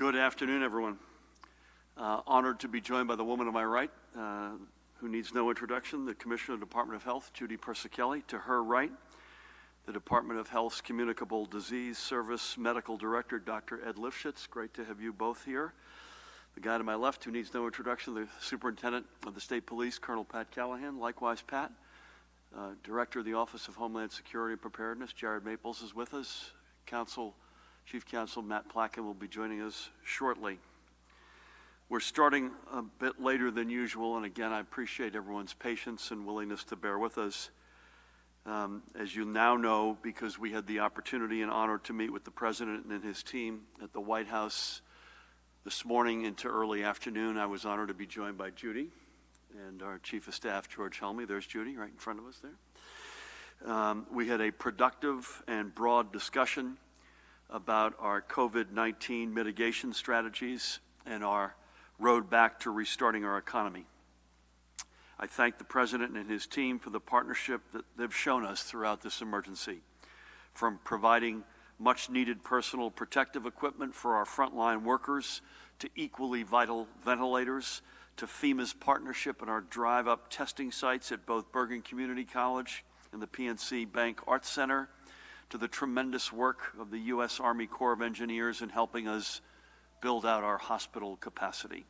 Good afternoon, everyone. Honored to be joined by the woman to my right, who needs no introduction, the Commissioner of the Department of Health, Judy Persicelli. To her right, the Department of Health's Communicable Disease Service Medical Director, Dr. Ed Lifshitz. Great to have you both here. The guy to my left, who needs no introduction, the Superintendent of the State Police, Colonel Pat Callahan. Likewise, Pat. Director of the Office of Homeland Security and Preparedness, Jared Maples, is with us. Chief Counsel Matt Plotkin will be joining us shortly. We're starting a bit later than usual, and again, I appreciate everyone's patience and willingness to bear with us. As you now know, because we had the opportunity and honor to meet with the President and his team at the White House this morning into early afternoon, I was honored to be joined by Judy and our Chief of Staff, George Helmy. There's Judy right in front of us there. We had a productive and broad discussion about our COVID-19 mitigation strategies and our road back to restarting our economy. I thank the President and his team for the partnership that they've shown us throughout this emergency, from providing much-needed personal protective equipment for our frontline workers to equally vital ventilators, to FEMA's partnership in our drive-up testing sites at both Bergen Community College and the PNC Bank Arts Center, to the tremendous work of the U.S. Army Corps of Engineers in helping us build out our hospital capacity.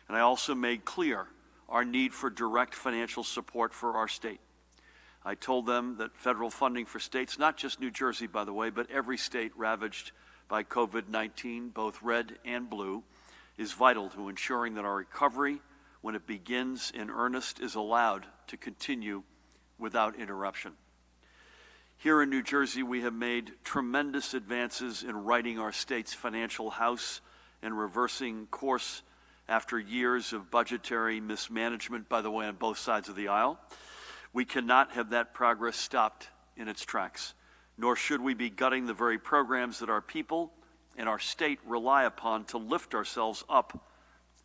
And I also made clear our need for direct financial support for our state. I told them that federal funding for states, not just New Jersey, by the way, but every state ravaged by COVID-19, both red and blue, is vital to ensuring that our recovery, when it begins in earnest, is allowed to continue without interruption. Here in New Jersey, we have made tremendous advances in righting our state's financial house and reversing course after years of budgetary mismanagement, by the way, on both sides of the aisle. We cannot have that progress stopped in its tracks, nor should we be gutting the very programs that our people and our state rely upon to lift ourselves up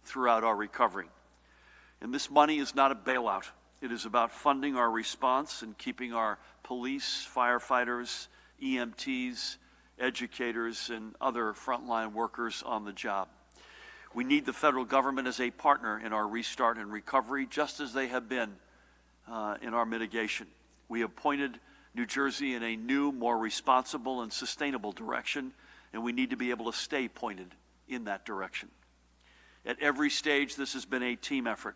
throughout our recovery. And this money is not a bailout. It is about funding our response and keeping our police, firefighters, EMTs, educators, and other frontline workers on the job. We need the federal government as a partner in our restart and recovery, just as they have been in our mitigation. We have pointed New Jersey in a new, more responsible and sustainable direction, and we need to be able to stay pointed in that direction. At every stage, this has been a team effort,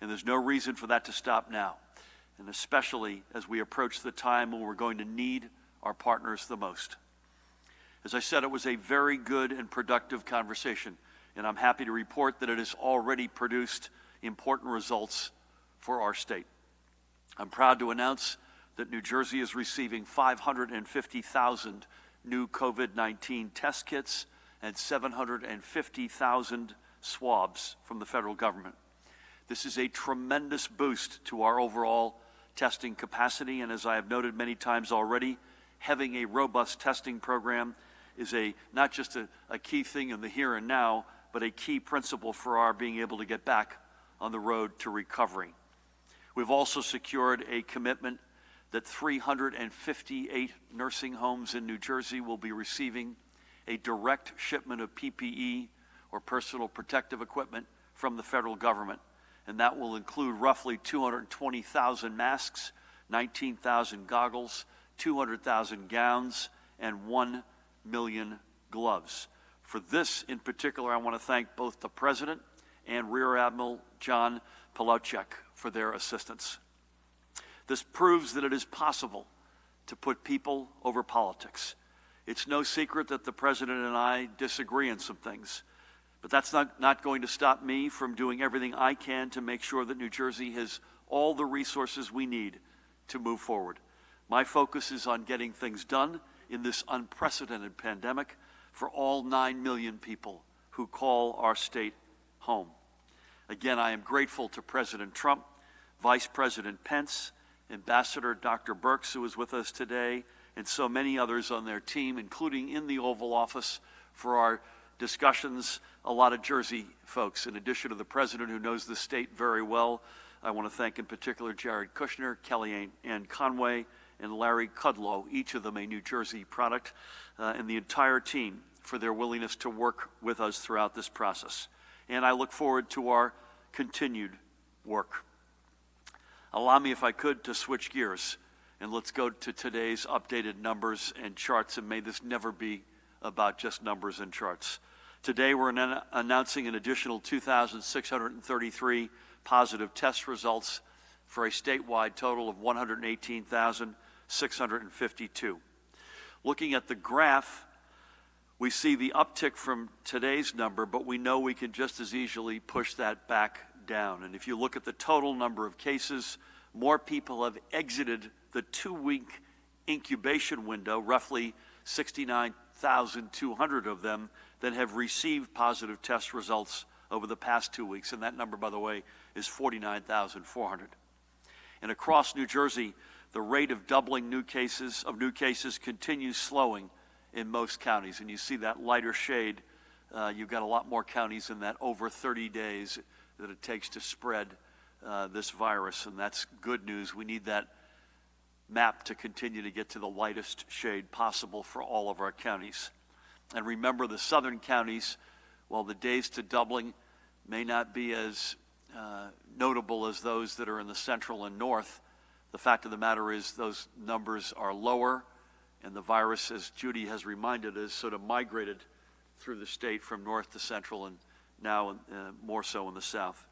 and there's no reason for that to stop now, and especially as we approach the time when we're going to need our partners the most. As I said, it was a very good and productive conversation, and I'm happy to report that it has already produced important results for our state. I'm proud to announce that New Jersey is receiving 550,000 new COVID-19 test kits and 750,000 swabs from the federal government. This is a tremendous boost to our overall testing capacity, and as I have noted many times already, having a robust testing program is not just a key thing in the here and now, but a key principle for our being able to get back on the road to recovery. We've also secured a commitment that 358 nursing homes in New Jersey will be receiving a direct shipment of PPE, or personal protective equipment, from the federal government. And that will include roughly 220,000 masks, 19,000 goggles, 200,000 gowns, and 1 million gloves. For this in particular, I want to thank both the President and Rear Admiral John Polowczyk for their assistance. This proves that it is possible to put people over politics. It's no secret that the President and I disagree on some things, but that's not going to stop me from doing everything I can to make sure that New Jersey has all the resources we need to move forward. My focus is on getting things done in this unprecedented pandemic for all 9 million people who call our state home. Again, I am grateful to President Trump, Vice President Pence, Ambassador Dr. Birx, who is with us today, and so many others on their team, including in the Oval Office for our discussions, a lot of Jersey folks. In addition to the President, who knows the state very well, I want to thank in particular Jared Kushner, Kellyanne Conway, and Larry Kudlow, each of them a New Jersey product, and the entire team for their willingness to work with us throughout this process. And I look forward to our continued work. Allow me, if I could, to switch gears, and let's go to today's updated numbers and charts, and may this never be about just numbers and charts. Today we're announcing an additional 2,633 positive test results for a statewide total of 118,652. Looking at the graph, we see the uptick from today's number, but we know we can just as easily push that back down. And if you look at the total number of cases, more people have exited the 2-week incubation window, roughly 69,200 of them, than have received positive test results over the past 2 weeks. And that number, by the way, is 49,400. And across New Jersey, the rate of doubling new cases continues slowing in most counties. And you see that lighter shade. You've got a lot more counties in that over 30 days that it takes to spread this virus. And that's good news. We need that map to continue to get to the lightest shade possible for all of our counties. And remember, the southern counties, while the days to doubling may not be as notable as those that are in the central and north, the fact of the matter is those numbers are lower, and the virus, as Judy has reminded us, sort of migrated through the state from north to central and now more so in the south.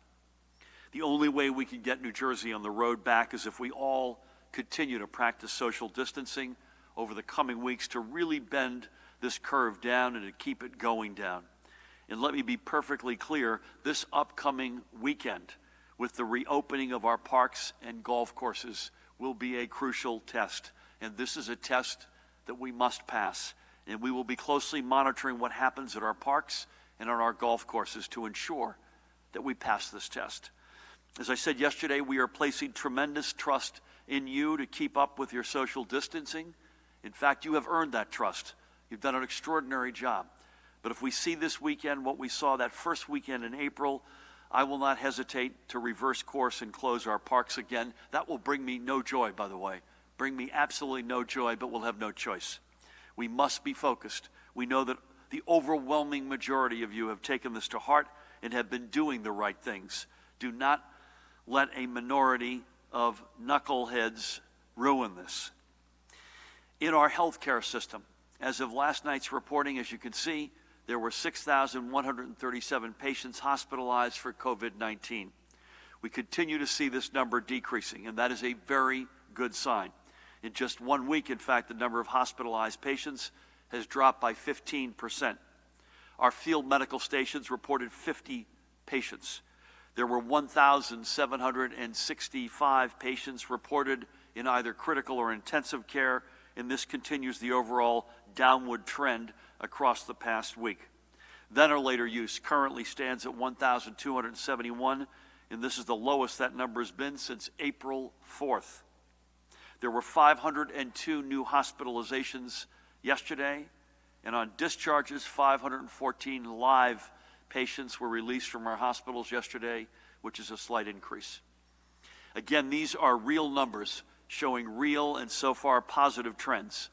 The only way we can get New Jersey on the road back is if we all continue to practice social distancing over the coming weeks to really bend this curve down and to keep it going down. And let me be perfectly clear, this upcoming weekend with the reopening of our parks and golf courses will be a crucial test. And this is a test that we must pass. And we will be closely monitoring what happens at our parks and on our golf courses to ensure that we pass this test. As I said yesterday, we are placing tremendous trust in you to keep up with your social distancing. In fact, you have earned that trust. You've done an extraordinary job. But if we see this weekend what we saw that first weekend in April, I will not hesitate to reverse course and close our parks again. That will bring me no joy, by the way. Bring me absolutely no joy, but we'll have no choice. We must be focused. We know that the overwhelming majority of you have taken this to heart and have been doing the right things. Do not let a minority of knuckleheads ruin this. In our healthcare system, as of last night's reporting, as you can see, there were 6,137 patients hospitalized for COVID-19. We continue to see this number decreasing, and that is a very good sign. In just 1 week, in fact, the number of hospitalized patients has dropped by 15%. Our field medical stations reported 50 patients. There were 1,765 patients reported in either critical or intensive care, and this continues the overall downward trend across the past week. Ventilator use currently stands at 1,271, and this is the lowest that number has been since April 4th. There were 502 new hospitalizations yesterday, and on discharges, 514 live patients were released from our hospitals yesterday, which is a slight increase. Again, these are real numbers showing real and so far positive trends.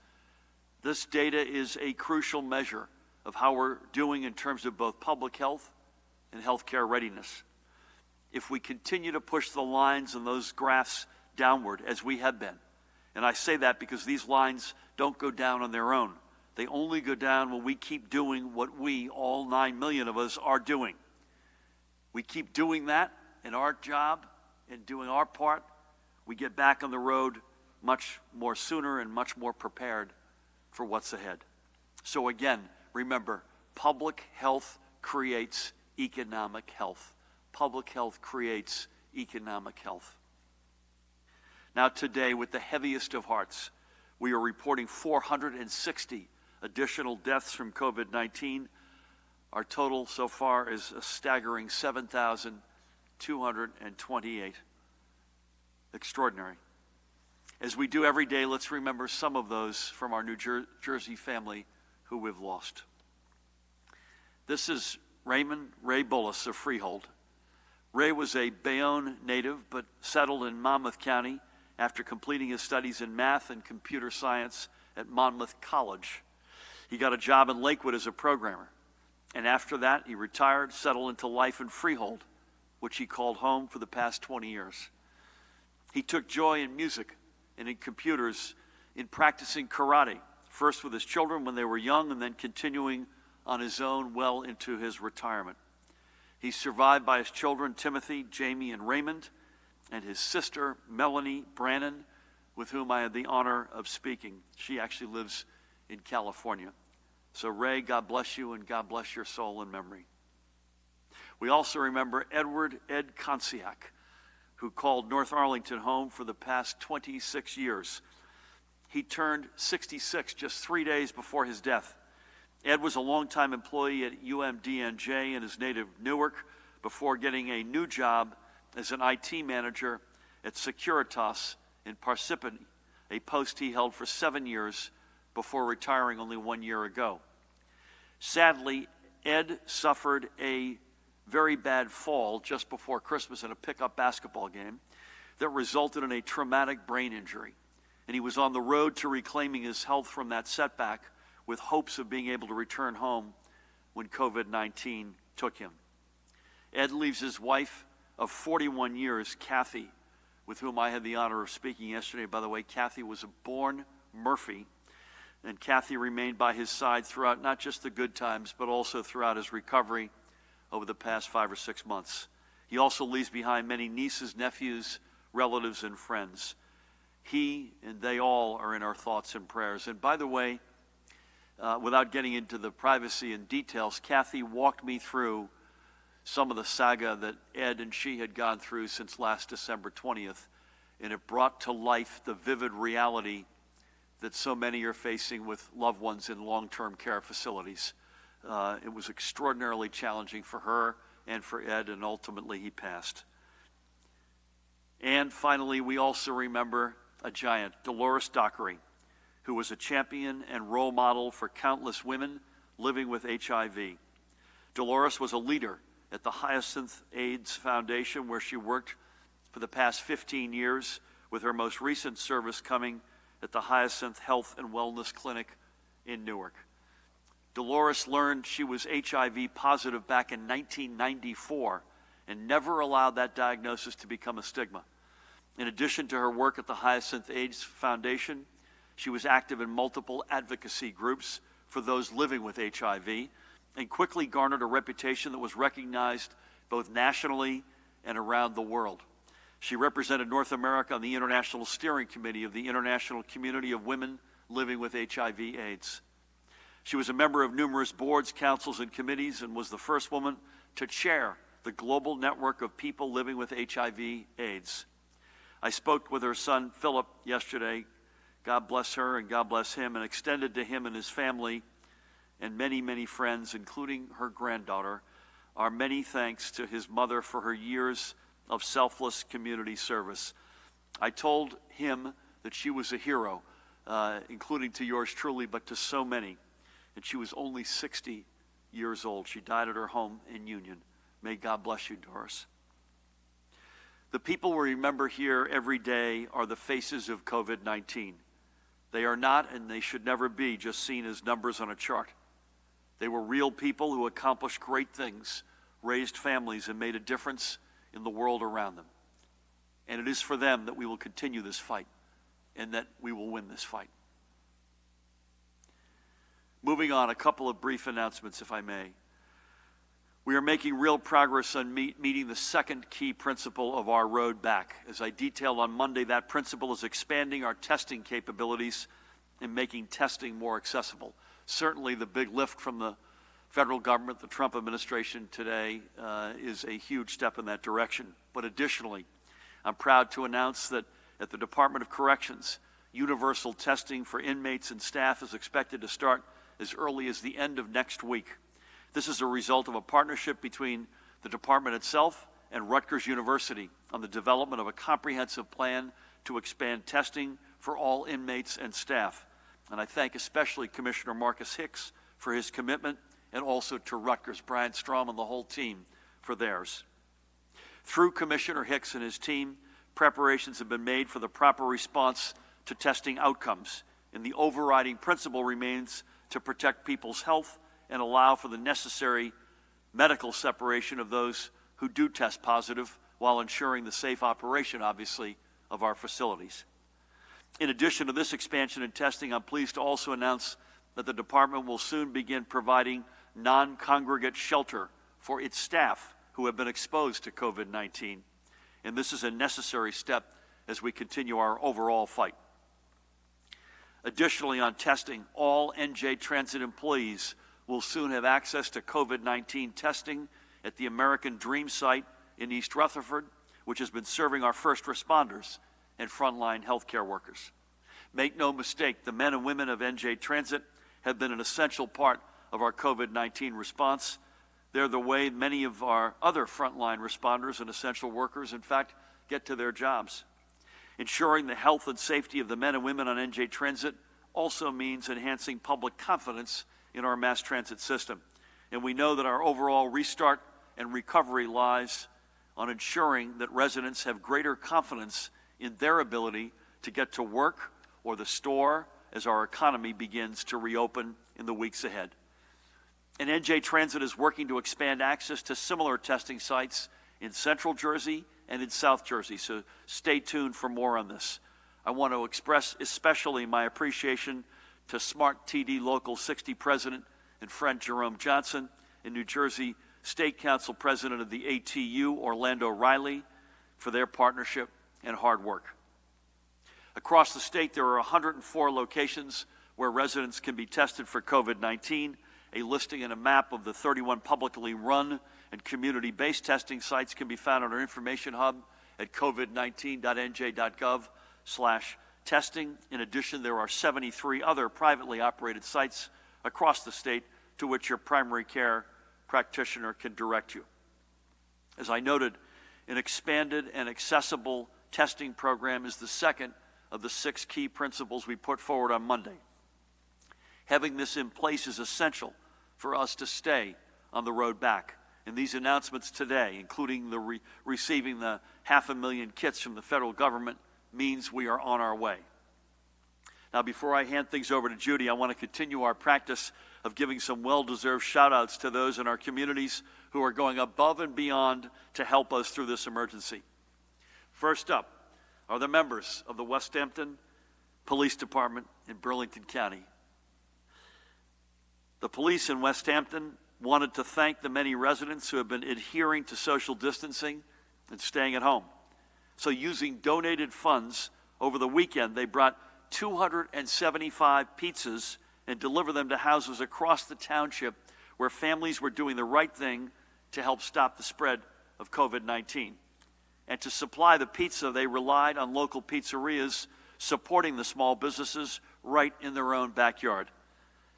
This data is a crucial measure of how we're doing in terms of both public health and healthcare readiness. If we continue to push the lines and those graphs downward, as we have been, and I say that because these lines don't go down on their own. They only go down when we keep doing what we, all 9 million of us, are doing. We keep doing that in our job and doing our part, we get back on the road much more sooner and much more prepared for what's ahead. So again, remember, public health creates economic health. Public health creates economic health. Now today, with the heaviest of hearts, we are reporting 460 additional deaths from COVID-19. Our total so far is a staggering 7,228. Extraordinary. As we do every day, let's remember some of those from our New Jersey family who we've lost. This is Raymond Ray Bullis of Freehold. Ray was a Bayonne native, but settled in Monmouth County after completing his studies in math and computer science at Monmouth College. He got a job in Lakewood as a programmer. And after that, he retired, settled into life in Freehold, which he called home for the past 20 years. He took joy in music and in computers, in practicing karate, first with his children when they were young and then continuing on his own well into his retirement. He's survived by his children, Timothy, Jamie, and Raymond, and his sister, Melanie Brannon, with whom I had the honor of speaking. She actually lives in California. So Ray, God bless you, and God bless your soul and memory. We also remember Ed Konsiak, who called North Arlington home for the past 26 years. He turned 66 just 3 days before his death. Ed was a longtime employee at UMDNJ in his native Newark before getting a new job as an IT manager at Securitas in Parsippany, a post he held for 7 years before retiring only 1 year ago. Sadly, Ed suffered a very bad fall just before Christmas in a pickup basketball game that resulted in a traumatic brain injury. And he was on the road to reclaiming his health from that setback with hopes of being able to return home when COVID-19 took him. Ed leaves his wife of 41 years, Kathy, with whom I had the honor of speaking yesterday. By the way, Kathy was a born Murphy, and Kathy remained by his side throughout not just the good times, but also throughout his recovery over the past 5 or 6 months. He also leaves behind many nieces, nephews, relatives, and friends. He and they all are in our thoughts and prayers. And by the way, without getting into the privacy and details, Kathy walked me through some of the saga that Ed and she had gone through since last December 20th, and it brought to life the vivid reality that so many are facing with loved ones in long-term care facilities. It was extraordinarily challenging for her and for Ed, and ultimately he passed. And finally, we also remember a giant, Dolores Dockery, who was a champion and role model for countless women living with HIV. Dolores was a leader at the Hyacinth AIDS Foundation, where she worked for the past 15 years, with her most recent service coming at the Hyacinth Health and Wellness Clinic in Newark. Dolores learned she was HIV positive back in 1994 and never allowed that diagnosis to become a stigma. In addition to her work at the Hyacinth AIDS Foundation, she was active in multiple advocacy groups for those living with HIV and quickly garnered a reputation that was recognized both nationally and around the world. She represented North America on the International Steering Committee of the International Community of Women Living with HIV/AIDS. She was a member of numerous boards, councils, and committees, and was the first woman to chair the global network of people living with HIV/AIDS. I spoke with her son, Philip, yesterday. God bless her and God bless him, and extended to him and his family and many, many friends, including her granddaughter, our many thanks to his mother for her years of selfless community service. I told him that she was a hero, including to yours truly, but to so many. And she was only 60 years old. She died at her home in Union. May God bless you, Doris. The people we remember here every day are the faces of COVID-19. They are not, and they should never be, just seen as numbers on a chart. They were real people who accomplished great things, raised families, and made a difference in the world around them. And it is for them that we will continue this fight and that we will win this fight. Moving on, a couple of brief announcements, if I may. We are making real progress on meeting the second key principle of our road back. As I detailed on Monday, that principle is expanding our testing capabilities and making testing more accessible. Certainly the big lift from the federal government, the Trump administration today, is a huge step in that direction. But additionally, I'm proud to announce that at the Department of Corrections, universal testing for inmates and staff is expected to start as early as the end of next week. This is a result of a partnership between the department itself and Rutgers University on the development of a comprehensive plan to expand testing for all inmates and staff. And I thank especially Commissioner Marcus Hicks for his commitment, and also to Rutgers, Brian Strom and the whole team for theirs. Through Commissioner Hicks and his team, preparations have been made for the proper response to testing outcomes, and the overriding principle remains to protect people's health and allow for the necessary medical separation of those who do test positive while ensuring the safe operation, obviously, of our facilities. In addition to this expansion in testing, I'm pleased to also announce that the department will soon begin providing non-congregate shelter for its staff who have been exposed to COVID-19. And this is a necessary step as we continue our overall fight. Additionally, on testing, all NJ Transit employees will soon have access to COVID-19 testing at the American Dream site in East Rutherford, which has been serving our first responders and frontline healthcare workers. Make no mistake, the men and women of NJ Transit have been an essential part of our COVID-19 response. They're the way many of our other frontline responders and essential workers, in fact, get to their jobs. Ensuring the health and safety of the men and women on NJ Transit also means enhancing public confidence in our mass transit system. And we know that our overall restart and recovery lies on ensuring that residents have greater confidence in their ability to get to work or the store as our economy begins to reopen in the weeks ahead. And NJ Transit is working to expand access to similar testing sites in Central Jersey and in South Jersey, so stay tuned for more on this. I want to express especially my appreciation to Smart TD Local 60 President and friend Jerome Johnson, and New Jersey State Council President of the ATU, Orlando Riley, for their partnership and hard work. Across the state, there are 104 locations where residents can be tested for COVID-19. A listing and a map of the 31 publicly run and community-based testing sites can be found on our information hub at covid19.nj.gov/testing. In addition, there are 73 other privately operated sites across the state to which your primary care practitioner can direct you. As I noted, an expanded and accessible testing program is the second of the 6 key principles we put forward on Monday. Having this in place is essential for us to stay on the road back. And these announcements today, including the receiving the 500,000 kits from the federal government, means we are on our way. Now, before I hand things over to Judy, I want to continue our practice of giving some well-deserved shout-outs to those in our communities who are going above and beyond to help us through this emergency. First up are the members of the West Hampton Police Department in Burlington County. The police in West Hampton wanted to thank the many residents who have been adhering to social distancing and staying at home. So using donated funds over the weekend, they brought 275 pizzas and delivered them to houses across the township where families were doing the right thing to help stop the spread of COVID-19. And to supply the pizza, they relied on local pizzerias supporting the small businesses right in their own backyard.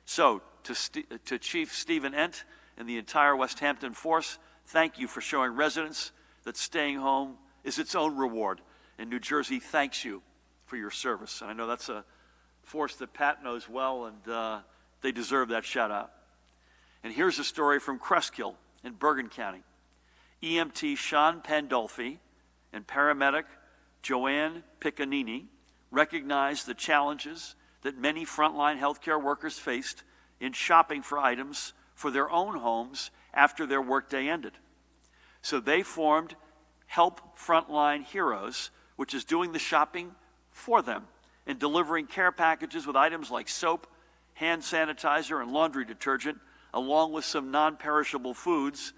So, to Chief Stephen Ent and the entire West Hampton force, thank you for showing residents that staying home is its own reward. And New Jersey thanks you for your service. And I know that's a force that Pat knows well, and they deserve that shout out. And here's a story from Cresskill in Bergen County. EMT Sean Pandolfi and paramedic Joanne Piccanini recognized the challenges that many frontline healthcare workers faced in shopping for items for their own homes after their workday ended. So they formed Help Frontline Heroes, which is doing the shopping for them and delivering care packages with items like soap, hand sanitizer, and laundry detergent, along with some non-perishable foods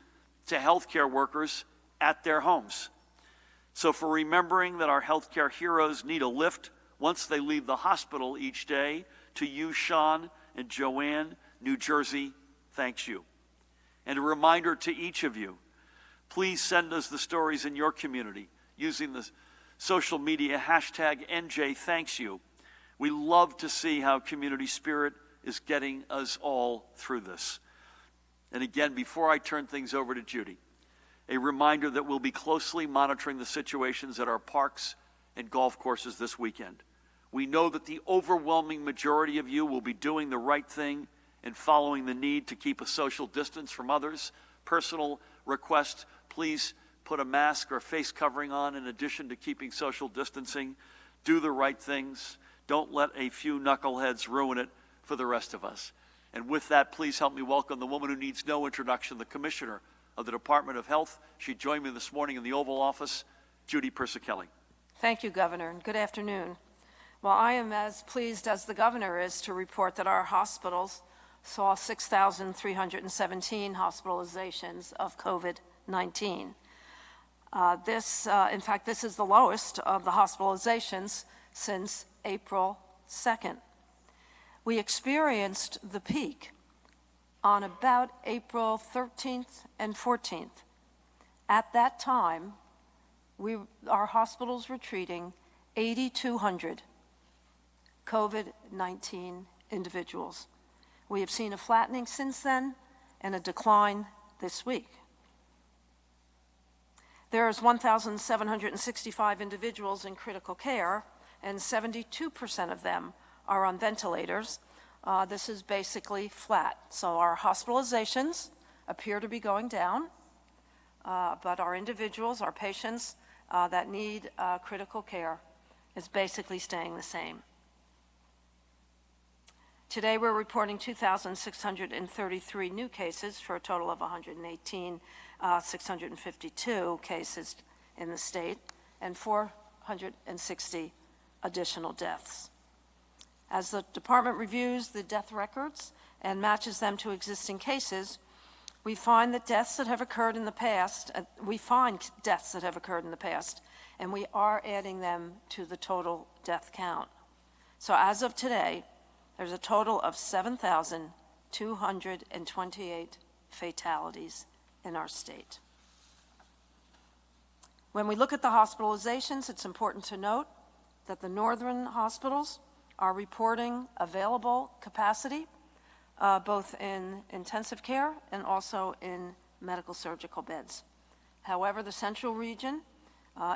to healthcare workers at their homes. So for remembering that our healthcare heroes need a lift once they leave the hospital each day, to you, Sean and Joanne, New Jersey thanks you. And a reminder to each of you, please send us the stories in your community using the social media hashtag NJThanksYou. We love to see how community spirit is getting us all through this. And again, before I turn things over to Judy, a reminder that we'll be closely monitoring the situations at our parks and golf courses this weekend. We know that the overwhelming majority of you will be doing the right thing and following the need to keep a social distance from others. Personal request, please put a mask or face covering on in addition to keeping social distancing. Do the right things. Don't let a few knuckleheads ruin it for the rest of us. And with that, please help me welcome the woman who needs no introduction, the Commissioner of the Department of Health. She joined me this morning in the Oval Office, Judy Persichilli. Thank you, Governor, and good afternoon. Well, I am as pleased as the Governor is to report that our hospitals saw 6,317 hospitalizations of COVID-19. In fact, this is the lowest of the hospitalizations since April 2nd. We experienced the peak on about April 13th and 14th. At that time, our hospitals were treating 8,200 COVID-19 individuals. We have seen a flattening since then and a decline this week. There is 1,765 individuals in critical care, and 72% of them are on ventilators. This is basically flat. So our hospitalizations appear to be going down, but our individuals, our patients that need critical care is basically staying the same. Today we're reporting 2,633 new cases for a total of 118,652 cases in the state and 460 additional deaths. As the department reviews the death records and matches them to existing cases, we find deaths that have occurred in the past, and we are adding them to the total death count. So as of today, there's a total of 7,228 fatalities in our state. When we look at the hospitalizations, it's important to note that the northern hospitals are reporting available capacity, both in intensive care and also in medical surgical beds. However, the central region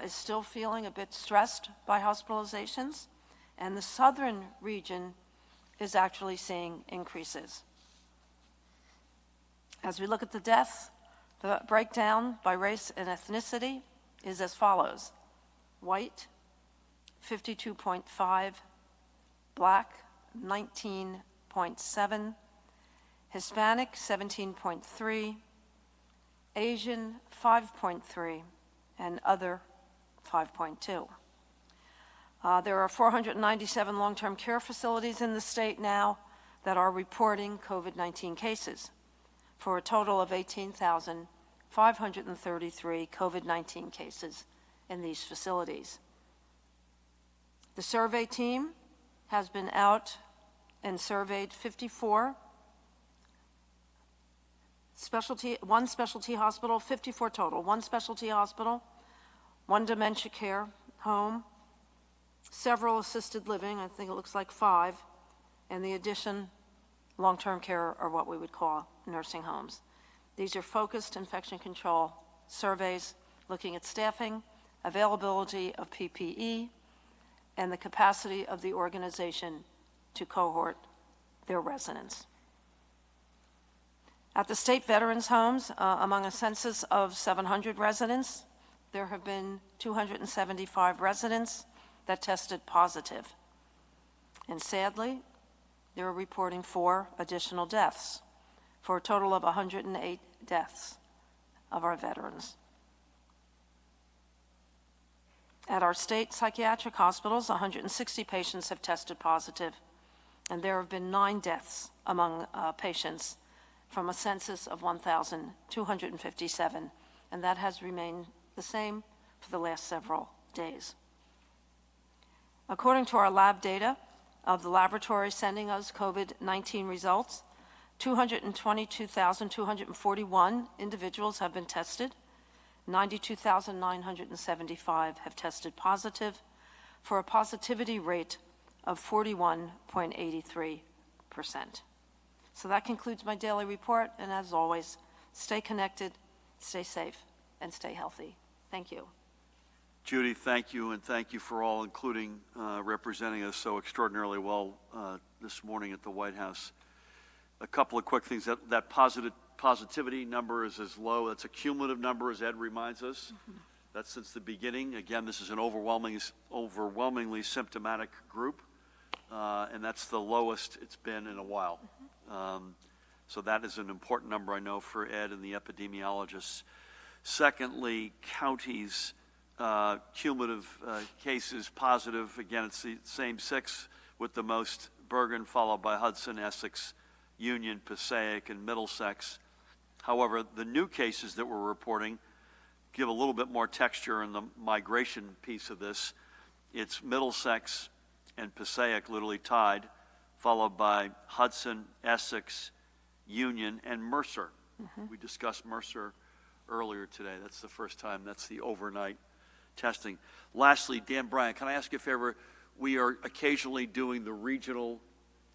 is still feeling a bit stressed by hospitalizations, and the southern region is actually seeing increases. As we look at the deaths, the breakdown by race and ethnicity is as follows: white, 52.5, Black, 19.7, Hispanic, 17.3, Asian, 5.3, and other, 5.2. There are 497 long-term care facilities in the state now that are reporting COVID-19 cases, for a total of 18,533 COVID-19 cases in these facilities. The survey team has been out and surveyed 54 one specialty hospital, 54 total, one specialty hospital, one dementia care home, several assisted living, I think it looks like 5, and the addition, long-term care, or what we would call nursing homes. These are focused infection control surveys looking at staffing, availability of PPE, and the capacity of the organization to cohort their residents. At the state veterans' homes, among a census of 700 residents, there have been 275 residents that tested positive. And sadly, they're reporting 4 additional deaths, for a total of 108 deaths of our veterans. At our state psychiatric hospitals, 160 patients have tested positive, and there have been 9 deaths among patients from a census of 1,257, and that has remained the same for the last several days. According to our lab data of the laboratory sending us COVID-19 results, 222,241 individuals have been tested. 92,975 have tested positive, for a positivity rate of 41.83%. So that concludes my daily report, and as always, stay connected, stay safe, and stay healthy. Thank you. Judy, thank you, and thank you for all, including representing us so extraordinarily well this morning at the White House. A couple of quick things. That positivity number is as low. That's a cumulative number, as Ed reminds us. Mm-hmm. That's since the beginning. Again, this is an overwhelmingly symptomatic group. and that's the lowest it's been in a while. So that is an important number, I know, for Ed and the epidemiologists. Secondly, counties, cumulative cases positive. Again, it's the same 6 with the most: Bergen, followed by Hudson, Essex, Union, Passaic, and Middlesex. However, the new cases that we're reporting give a little bit more texture in the migration piece of this. It's Middlesex and Passaic literally tied, followed by Hudson, Essex, Union, and Mercer. We discussed Mercer earlier today. That's the first time. That's the overnight testing. Lastly, Dan Bryant, can I ask you a favor? We are occasionally doing the regional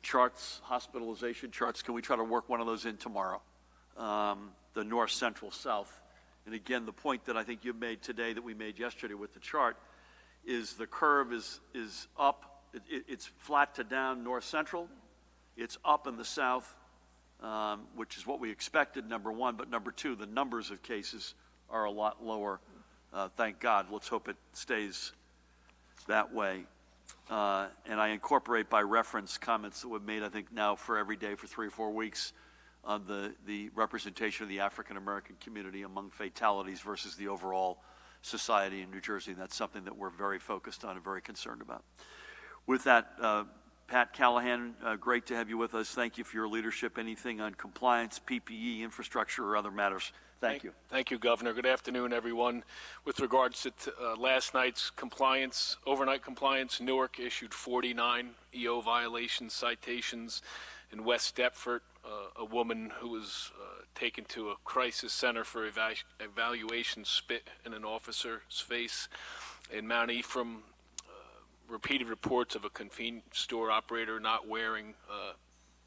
charts, hospitalization charts. Can we try to work one of those in tomorrow? The north, central, south. And again, the point that I think you made today that we made yesterday with the chart is the curve is up. It's flat to down north central. It's up in the south, which is what we expected, number one. But number two, the numbers of cases are a lot lower. Thank God. Let's hope it stays that way. And I incorporate by reference comments that were made, I think, now for every day for 3 or 4 weeks on the representation of the African American community among fatalities versus the overall society in New Jersey. And that's something that we're very focused on and very concerned about. With that, Pat Callahan, great to have you with us. Thank you for your leadership. Anything on compliance, PPE, infrastructure, or other matters? Thank you. Thank you, Governor. Good afternoon, everyone. With regards to last night's compliance, overnight compliance, Newark issued 49 EO violation citations. In West Deptford, a woman who was taken to a crisis center for evaluation spit in an officer's face. In Mount Ephraim, repeated reports of a convenience store operator not wearing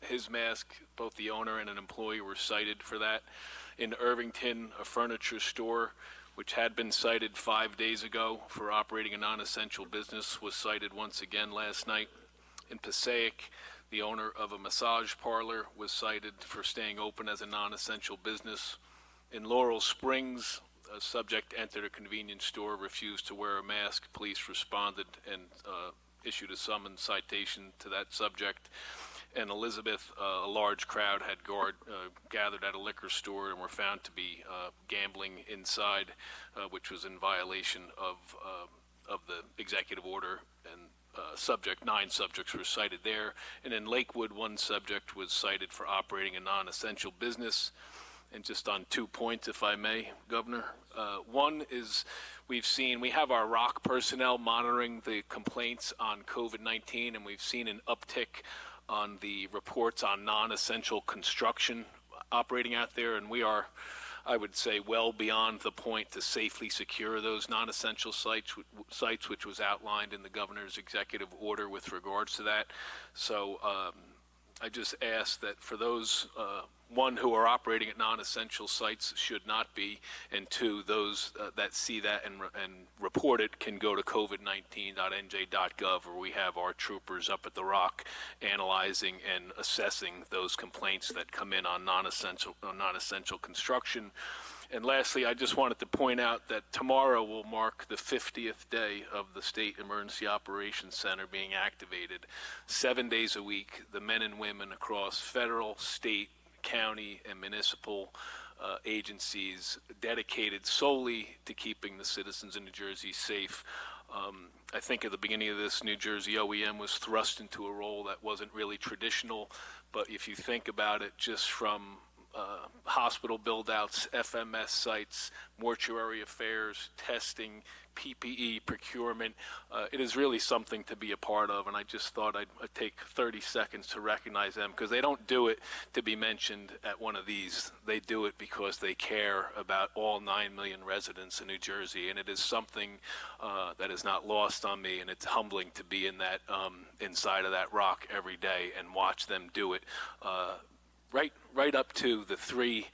his mask. Both the owner and an employee were cited for that. In Irvington, a furniture store, which had been cited 5 days ago for operating a non-essential business, was cited once again last night. In Passaic, the owner of a massage parlor was cited for staying open as a non-essential business. In Laurel Springs, a subject entered a convenience store, refused to wear a mask. Police responded and issued a summons citation to that subject. And Elizabeth, a large crowd had gathered at a liquor store and were found to be gambling inside, which was in violation of the executive order. And 9 subjects were cited there. And in Lakewood, 1 subject was cited for operating a non-essential business. And just on 2 points, if I may, Governor. One is we have our ROC personnel monitoring the complaints on COVID-19, and we've seen an uptick on the reports on non-essential construction operating out there, and we are, I would say, well beyond the point to safely secure those non-essential sites, which was outlined in the governor's executive order with regards to that. So I just ask that for those, 1, who are operating at non-essential sites should not be, and 2, those that see that and report it can go to covid19.nj.gov, where we have our troopers up at the ROC analyzing and assessing those complaints that come in on non-essential construction. And lastly, I just wanted to point out that tomorrow will mark the 50th day of the State Emergency Operations Center being activated. 7 days a week, the men and women across federal, state, county, and municipal agencies dedicated solely to keeping the citizens in New Jersey safe. I think at the beginning of this, New Jersey OEM was thrust into a role that wasn't really traditional, but if you think about it, just from hospital build-outs, FMS sites, mortuary affairs, testing, PPE, procurement. It is really something to be a part of, and I just thought I'd take 30 seconds to recognize them, because they don't do it to be mentioned at one of these. They do it because they care about all 9 million residents in New Jersey, and it is something that is not lost on me, and it's humbling to be in that inside of that ROC every day and watch them do it. Right up to the 3,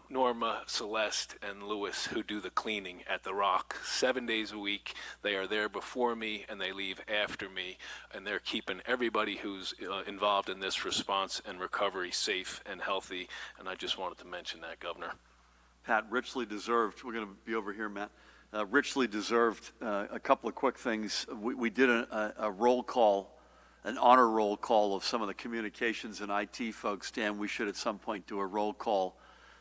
Norma, Celeste, and Lewis, who do the cleaning at the ROC 7 days a week. They are there before me and they leave after me, and they're keeping everybody who's involved in this response and recovery safe and healthy. And I just wanted to mention that, Governor. Pat, richly deserved. We're going to be over here, Matt. Richly deserved. A couple of quick things. We did a roll call an honor roll call of some of the communications and IT folks. Dan, we should at some point do a roll call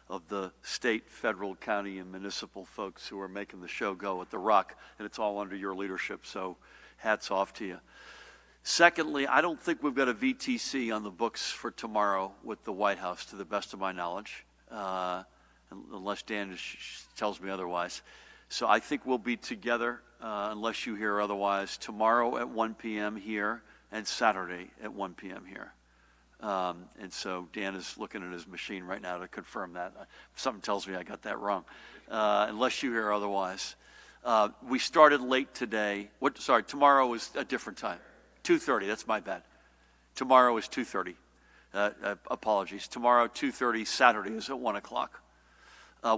of the state, federal, county, and municipal folks who are making the show go at the Rock, and it's all under your leadership, so hats off to you. Secondly, I don't think we've got a VTC on the books for tomorrow with the White House, to the best of my knowledge, unless Dan tells me otherwise. So I think we'll be together, unless you hear otherwise, tomorrow at 1 p.m. here and Saturday at 1 p.m. here. And so Dan is looking at his machine right now to confirm that. Something tells me I got that wrong, unless you hear otherwise. We started late today. Tomorrow is a different time. 2:30, that's my bad. Tomorrow is 2:30. Apologies. Tomorrow, 2:30, Saturday is at 1 o'clock.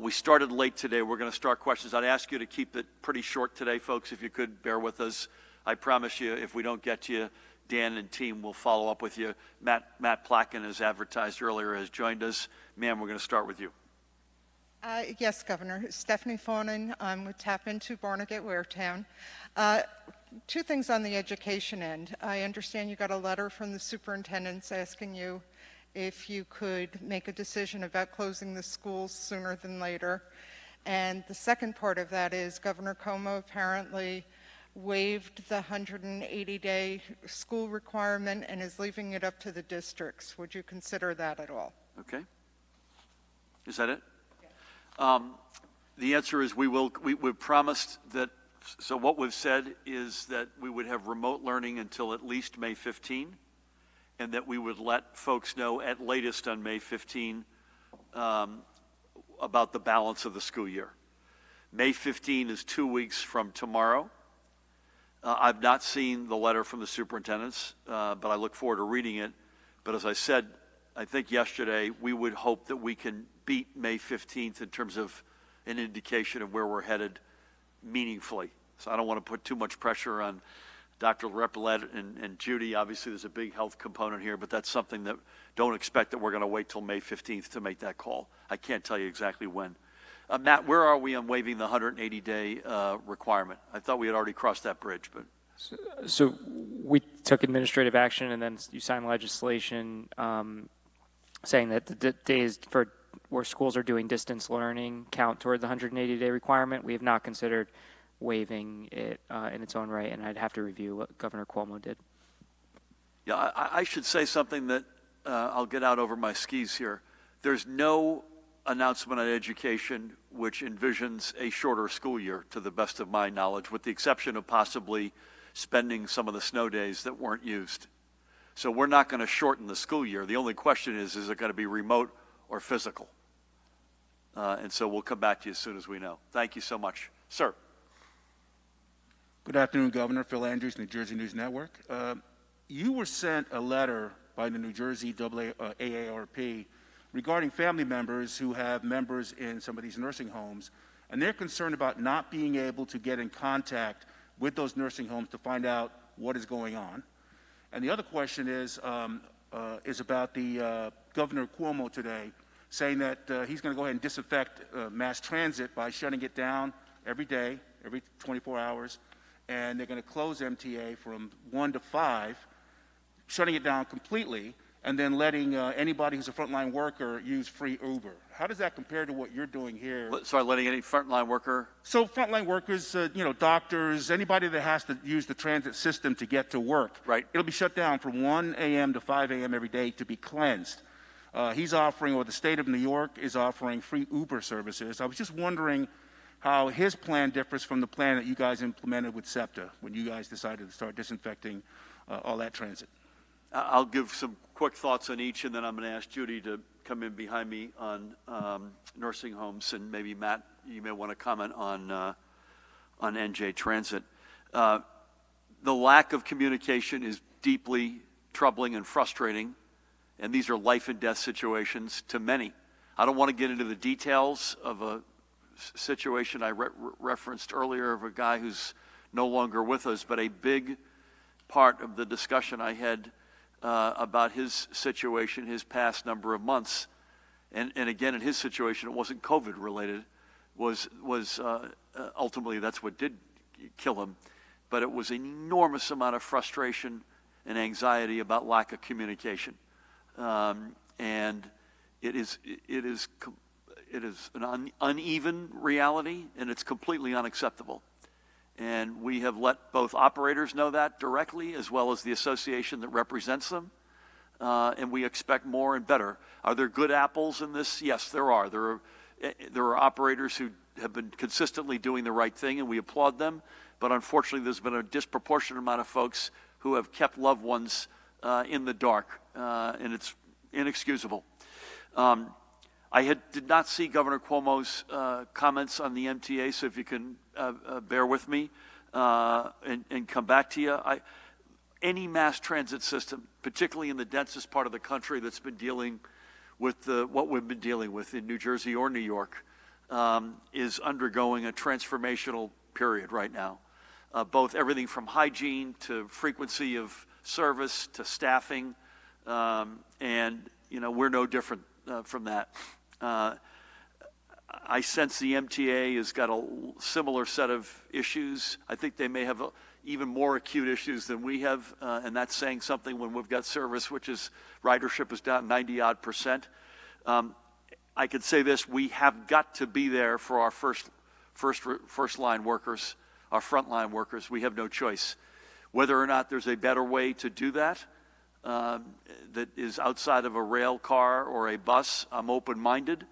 We started late today. We're going to start questions. I'd ask you to keep it pretty short today, folks, if you could bear with us. I promise you, if we don't get to you, Dan and team will follow up with you. Matt Placken, as advertised earlier, has joined us. Ma'am, we're going to start with you. Yes, Governor. Stephanie Fonin. I'm with Tap Into Barnegat Waretown. Two things on the education end. I understand you got a letter from the superintendents asking you if you could make a decision about closing the schools sooner than later. And the second part of that is Governor Cuomo apparently waived the 180-day school requirement and is leaving it up to the districts. Would you consider that at all? Okay. Is that it? Yeah. The answer is we've promised that. So what we've said is that we would have remote learning until at least May 15, and that we would let folks know at latest on May 15 about the balance of the school year. May 15 is 2 weeks from tomorrow. I've not seen the letter from the superintendents, but I look forward to reading it. But as I said, I think yesterday, we would hope that we can beat May 15th in terms of an indication of where we're headed meaningfully. So I don't want to put too much pressure on Dr. Repollet and Judy. Obviously, there's a big health component here, but that's something that don't expect that we're going to wait till May 15th to make that call. I can't tell you exactly when. Matt, where are we on waiving the 180-day requirement? I thought we had already crossed that bridge, but. So we took administrative action, and then you signed legislation saying that the days for where schools are doing distance learning count toward the 180-day requirement. We have not considered waiving it in its own right, and I'd have to review what Governor Cuomo did. Yeah, I should say something that I'll get out over my skis here. There's no announcement on education which envisions a shorter school year, to the best of my knowledge, with the exception of possibly spending some of the snow days that weren't used. So we're not going to shorten the school year. The only question is it going to be remote or physical? And so we'll come back to you as soon as we know. Thank you so much. Sir. Good afternoon, Governor. Phil Andrews, New Jersey News Network. You were sent a letter by the New Jersey AARP regarding family members who have members in some of these nursing homes, and they're concerned about not being able to get in contact with those nursing homes to find out what is going on. And the other question is about the Governor Cuomo today saying that he's going to go ahead and disinfect mass transit by shutting it down every day, every 24 hours, and they're going to close MTA from 1 to 5, shutting it down completely, and then letting anybody who's a frontline worker use free Uber. How does that compare to what you're doing here? Sorry, letting any frontline worker? So frontline workers, doctors, anybody that has to use the transit system to get to work. Right. It'll be shut down from 1 a.m. to 5 a.m. every day to be cleansed. He's offering, or the state of New York is offering, free Uber services. I was just wondering how his plan differs from the plan that you guys implemented with SEPTA when you guys decided to start disinfecting all that transit. I'll give some quick thoughts on each, and then I'm going to ask Judy to come in behind me on nursing homes, and maybe Matt, you may want to comment on NJ Transit. The lack of communication is deeply troubling and frustrating, and these are life and death situations to many. I don't want to get into the details of a situation I referenced earlier of a guy who's no longer with us, but a big part of the discussion I had about his situation, his past number of months, and again, in his situation, it wasn't COVID related, was ultimately that's what did kill him, but it was an enormous amount of frustration and anxiety about lack of communication. And it is an uneven reality, and it's completely unacceptable. And we have let both operators know that directly, as well as the association that represents them. And we expect more and better. Are there good apples in this? Yes, there are. There are operators who have been consistently doing the right thing, and we applaud them. But unfortunately, there's been a disproportionate amount of folks who have kept loved ones in the dark, and it's inexcusable. I did not see Governor Cuomo's comments on the MTA, so if you can bear with me and come back to you. Any mass transit system, particularly in the densest part of the country that's been dealing with what we've been dealing with in New Jersey or New York, is undergoing a transformational period right now. Both everything from hygiene to frequency of service to staffing, and we're no different from that. I sense the MTA has got a similar set of issues. I think they may have even more acute issues than we have, and that's saying something when we've got service, which is ridership is down 90-odd%. I could say this: we have got to be there for our first line workers, our frontline workers. We have no choice. Whether or not there's a better way to do that, that is outside of a rail car or a bus, I'm open-minded.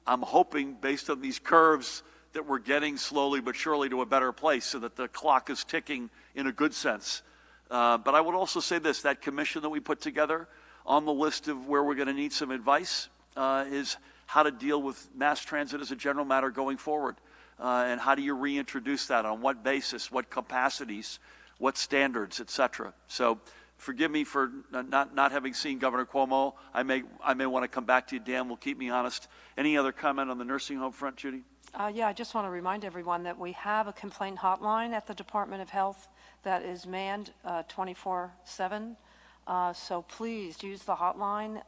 I'm hoping, based on these curves, that we're getting slowly but surely to a better place so that the clock is ticking in a good sense. But I would also say this: that commission that we put together, on the list of where we're going to need some advice, is how to deal with mass transit as a general matter going forward. And how do you reintroduce that? On what basis? What capacities? What standards, et cetera? So forgive me for not having seen Governor Cuomo. I may want to come back to you. Dan will keep me honest. Any other comment on the nursing home front, Judy? Yeah, I just want to remind everyone that we have a complaint hotline at the Department of Health that is manned 24/7. So please use the hotline.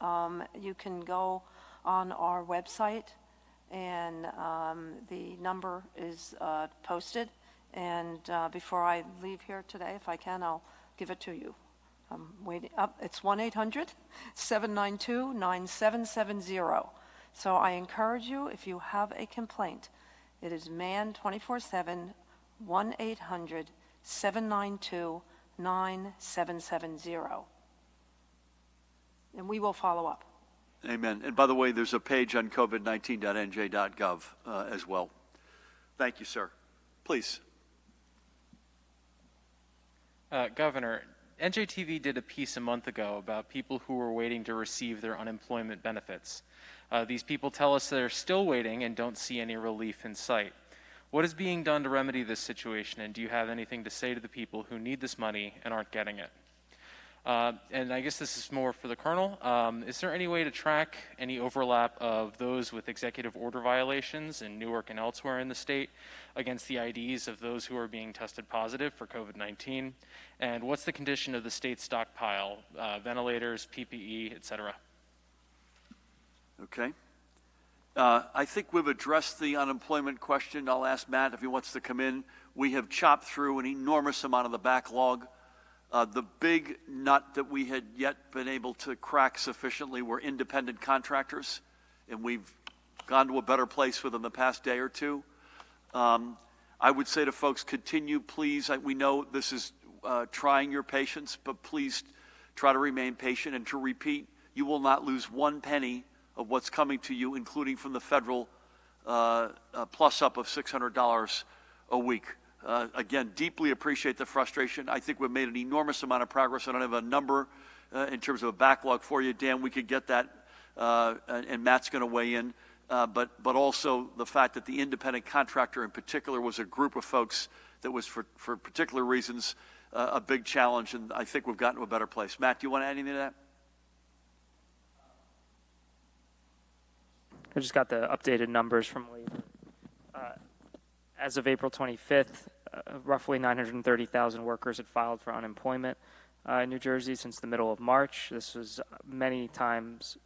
You can go on our website, and the number is posted. And before I leave here today, if I can, I'll give it to you. I'm waiting up. It's 1-800-792-9770. So I encourage you, if you have a complaint, it is manned 24/7, 1-800-792-9770. And we will follow up. Amen. And by the way, there's a page on covid19.nj.gov as well. Thank you, sir. Please. Governor, NJTV did a piece a month ago about people who were waiting to receive their unemployment benefits. These people tell us they're still waiting and don't see any relief in sight. What is being done to remedy this situation, and do you have anything to say to the people who need this money and aren't getting it? And I guess this is more for the Colonel. Is there any way to track any overlap of those with executive order violations in Newark and elsewhere in the state against the IDs of those who are being tested positive for COVID-19? And what's the condition of the state stockpile, ventilators, PPE, et cetera? Okay. I think we've addressed the unemployment question. I'll ask Matt if he wants to come in. We have chopped through an enormous amount of the backlog. The big nut that we had yet been able to crack sufficiently were independent contractors, and we've gone to a better place within the past day or two. I would say to folks, continue, please. We know this is trying your patience, but please try to remain patient. And to repeat, you will not lose one penny of what's coming to you, including from the federal plus up of $600 a week. Again, deeply appreciate the frustration. I think we've made an enormous amount of progress. I don't have a number in terms of a backlog for you. Dan, we could get that, and Matt's going to weigh in. But also the fact that the independent contractor in particular was a group of folks that was, for particular reasons, a big challenge, and I think we've gotten to a better place. Matt, do you want to add anything to that? I just got the updated numbers from labor. As of April 25th, roughly 930,000 workers had filed for unemployment in New Jersey since the middle of March. This was many times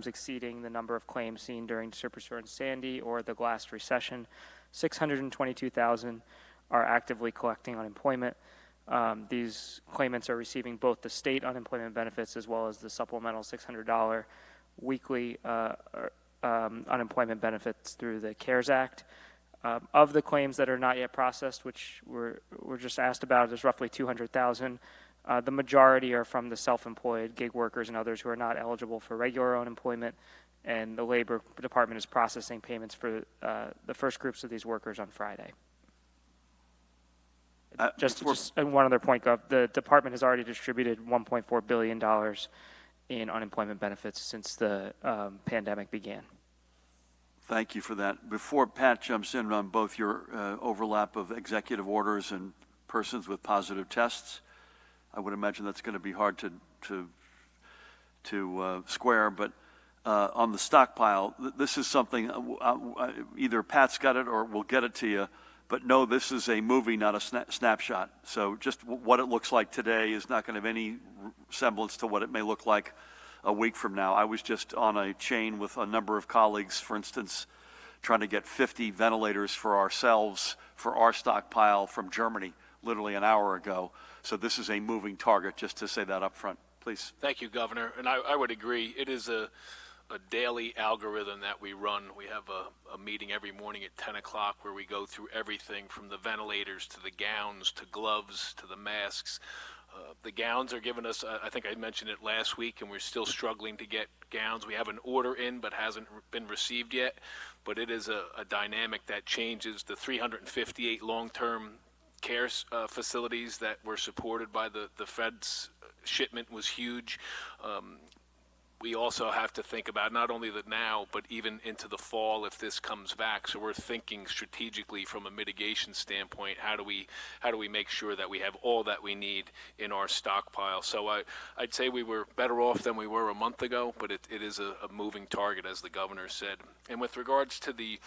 exceeding the number of claims seen during Superstorm Sandy or the last recession. 622,000 are actively collecting unemployment. These claimants are receiving both the state unemployment benefits as well as the supplemental $600 weekly unemployment benefits through the CARES Act. Of the claims that are not yet processed, which we're just asked about, there's roughly 200,000. The majority are from the self-employed, gig workers, and others who are not eligible for regular unemployment, and the Labor Department is processing payments for the first groups of these workers on Friday. Just one other point, Gov. The department has already distributed $1.4 billion in unemployment benefits since the pandemic began. Thank you for that. Before Pat jumps in on both your overlap of executive orders and persons with positive tests, I would imagine that's going to be hard to square. But on the stockpile, this is something, either Pat's got it or we'll get it to you, but no, this is a movie, not a snapshot. So just what it looks like today is not going to have any semblance to what it may look like a week from now. I was just on a chain with a number of colleagues, for instance, trying to get 50 ventilators for ourselves, for our stockpile from Germany, literally an hour ago. So this is a moving target, just to say that up front. Please. Thank you, Governor. And I would agree. It is a daily algorithm that we run. We have a meeting every morning at 10 o'clock where we go through everything from the ventilators to the gowns to gloves to the masks. The gowns are giving us, I think I mentioned it last week, and we're still struggling to get gowns. We have an order in but hasn't been received yet. But it is a dynamic that changes. The 358 long-term care facilities that were supported by the Fed's shipment was huge. We also have to think about not only the now, but even into the fall if this comes back. So we're thinking strategically from a mitigation standpoint. How do we make sure that we have all that we need in our stockpile? So I'd say we were better off than we were a month ago, but it is a moving target, as the governor said. And with regards to the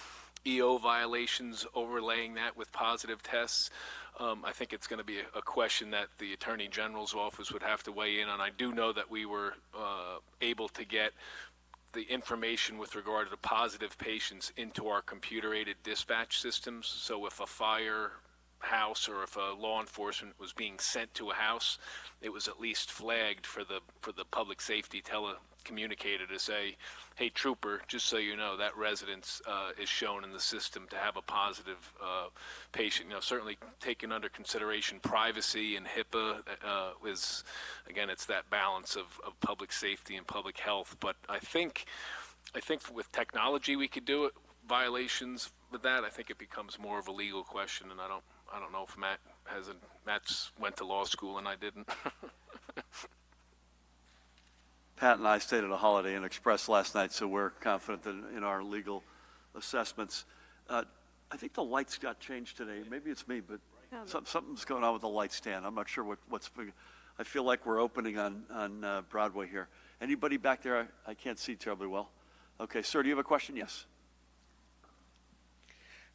EO violations, overlaying that with positive tests, I think it's going to be a question that the Attorney General's office would have to weigh in on. I do know that we were able to get the information with regard to positive patients into our computer-aided dispatch systems. So if a firehouse or if a law enforcement was being sent to a house, it was at least flagged for the public safety telecommunicator to say, hey, trooper, just so you know, that residence is shown in the system to have a positive patient. Certainly taking under consideration privacy and HIPAA is, again, it's that balance of public safety and public health. But I think with technology we could do it. Violations with that, I think it becomes more of a legal question, and I don't know if Matt's went to law school and I didn't. Pat and I stayed at a Holiday Inn Express last night, so we're confident in our legal assessments. I think the lights got changed today. Maybe it's me, but something's going on with the light stand. I'm not sure what's. I feel like we're opening on Broadway here. Anybody back there? I can't see terribly well. Okay, sir, do you have a question? Yes.